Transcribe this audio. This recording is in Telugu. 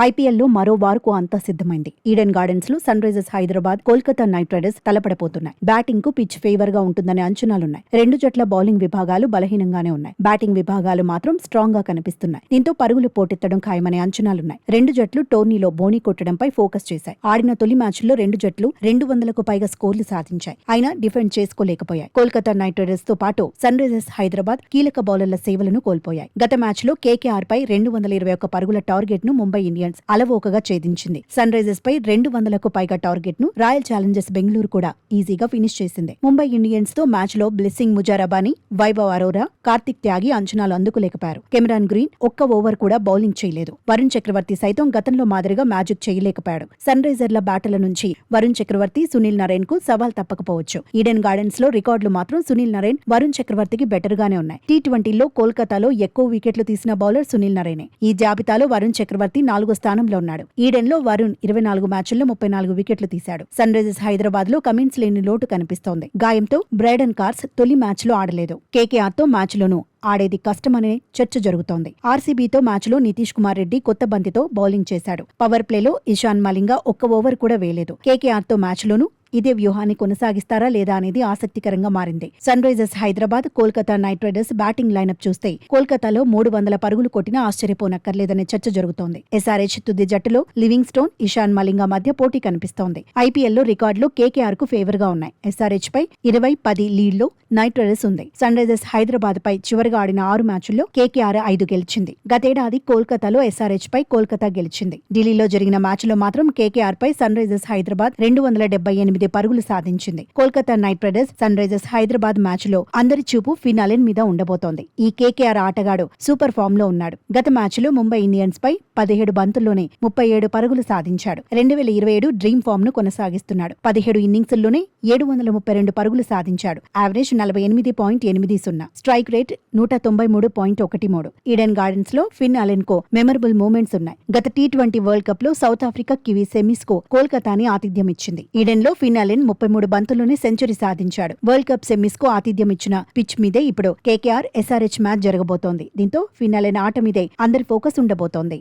ఐపీఎల్లో మరో వారుకు అంతా సిద్ధమైంది. ఈడెన్ గార్డెన్స్ లో sun Risers Hyderabad, Kolkata knight riders తలపడబోతున్నాయి. బ్యాటింగ్ కు పిచ్ ఫేవర్ గా ఉంటుందనే అంచనాలున్నాయి. రెండు జట్ల బౌలింగ్ విభాగాలు బలహీనంగానే ఉన్నాయి. బ్యాటింగ్ విభాగాలు మాత్రం స్ట్రాంగ్ గా కనిపిస్తున్నాయి. దీంతో పరుగులు పోటెత్తడం ఖాయమనే అంచనాలున్నాయి. రెండు జట్లు టోర్నీలో బోణీ కొట్టడంపై ఫోకస్ చేశాయి. ఆడిన తొలి మ్యాచ్లో రెండు జట్లు 200కు పైగా స్కోర్లు సాధించాయి. అయినా డిఫెండ్ చేసుకోలేకపోయాయి. కోల్కతా నైట్ రైడర్స్ తో పాటు సన్ రైజర్స్ హైదరాబాద్ కీలక బౌలర్ల సేవలను కోల్పోయాయి. గత మ్యాచ్ లో కేకేఆర్ పై 221 పరుగుల టార్గెట్ ను ముంబై ఇండియన్స్ అలవోకగా ఛేదించింది. సన్ రైజర్స్ పై 200కు పైగా టార్గెట్ ను రాయల్ ఛాలెంజర్స్ బెంగళూరు కూడా ఈజీగా ఫినిష్ చేసింది. ముంబై ఇండియన్స్ తో మ్యాచ్ లో బ్లెస్సింగ్ ముజారబానీ, వైభవ్ అరోరా, కార్తిక్ త్యాగి అంచనాలు అందుకోలేకపోయారు. కెమెరాన్ గ్రీన్ ఒక్క ఓవర్ కూడా బౌలింగ్ చేయలేదు. వరుణ్ చక్రవర్తి సైతం గతంలో మాదిరిగా మ్యాజిక్ చేయలేకపోయాడు. సన్ రైజర్ల బ్యాటర్ల నుంచి వరుణ్ చక్రవర్తి, సునీల్ నరేన్ కు సవాల్ తప్పకపోవచ్చు. ఈడెన్ గార్డెన్స్ లో రికార్డులు మాత్రం సునీల్ నరేన్, వరుణ్ చక్రవర్తికి బెటర్ గానే ఉన్నాయి. టీ20లో కోల్కతాలో ఎక్కువ వికెట్లు తీసిన బౌలర్ సునీల్ నరేనే. ఈ జాబితాలో వరుణ్ చక్రవర్తి 4వ స్థానంలో ఉన్నాడు. ఈడెన్ లో వరుణ్ 24 మ్యాచ్ల్లో 34 వికెట్లు తీశాడు. సన్ రైజర్స్ హైదరాబాద్ లో కమిన్స్ లేని లోటు కనిపిస్తోంది. గాయంతో బ్రైడన్ కార్స్ తొలి మ్యాచ్ లో ఆడలేదు. కేకేఆర్ తో మ్యాచ్ లోనూ ఆడేది కష్టమనే చర్చ జరుగుతోంది. ఆర్సీబీతో మ్యాచ్లో నితీష్ కుమార్ రెడ్డి కొత్త బంతితో బౌలింగ్ చేశాడు. పవర్ ప్లేలో ఇషాన్ మలింగ ఒక్క ఓవర్ కూడా వేయలేదు. కేకేఆర్ తో మ్యాచ్లోనూ ఇదే వ్యూహాన్ని కొనసాగిస్తారా లేదా అనేది ఆసక్తికరంగా మారింది. Sun Risers Hyderabad, Kolkata knight riders batting lineup చూస్తే కోల్కతాలో 300 పరుగులు కొట్టినా ఆశ్చర్యపోనక్కర్లేదనే చర్చ జరుగుతోంది. ఎస్ఆర్హెచ్ తుది జట్టులో లివింగ్ స్టోన్, ఇషాన్ మలింగ మధ్య పోటీ కనిపిస్తోంది. ఐపీఎల్లో రికార్డులు కేకేఆర్ కు ఫేవర్ గా ఉన్నాయి. ఎస్ఆర్హెచ్ పై 20-10 లీడ్ లో నైట్ రైడర్స్ ఉంది. సన్ రైజర్స్ హైదరాబాద్ పై చివరిగా ఆడిన 6 మ్యాచ్ల్లో కేకేఆర్ 5 గెలిచింది. గతేడాది కోల్కతాలో ఎస్ఆర్హెచ్ పై కోల్కతా గెలిచింది. ఢిల్లీలో జరిగిన మ్యాచ్లో మాత్రం కేకేఆర్ పై సన్ రైజర్స్ హైదరాబాద్ 278 పరుగులు సాధించింది. Kolkata knight riders sun Risers Hyderabad match లో అందరి చూపు ఫిన్ అలెన్ మీద ఉండబోతోంది. ఈ కేకేఆర్ ఆటగాడు సూపర్ ఫామ్ లో ఉన్నాడు. గత మ్యాచ్ లో ముంబై ఇండియన్స్ పై 17 బంతుల్లోనే 37 పరుగులు సాధించాడు. 2027 డ్రీమ్ ఫామ్ ను కొనసాగిస్తున్నాడు. 17 ఇన్నింగ్స్ల్లోనే 732 పరుగులు సాధించాడు. Average 48.80. Strike rate 193.13. Eden Gardens లో ఫిన్ అలెన్ కో మెమరబుల్ మూమెంట్స్ ఉన్నాయి. గత టీ20 వరల్డ్ కప్ లో సౌత్ ఆఫ్రికా కివీ సెమీస్ కు కోల్కతాని ఆతిథ్యం ఇచ్చింది. ఈడెన్ లో ఫిన్ అలెన్ 33 బంతుల్లోనే సెంచరీ సాధించాడు. వరల్డ్ కప్ సెమీస్ కు ఆతిథ్యం ఇచ్చిన పిచ్ మీదే ఇప్పుడు కేకేఆర్ ఎస్ఆర్హెచ్ మ్యాచ్ జరగబోతోంది. దీంతో ఫిన్ అలెన్ ఆట మీదే అందరి ఫోకస్ ఉండబోతోంది.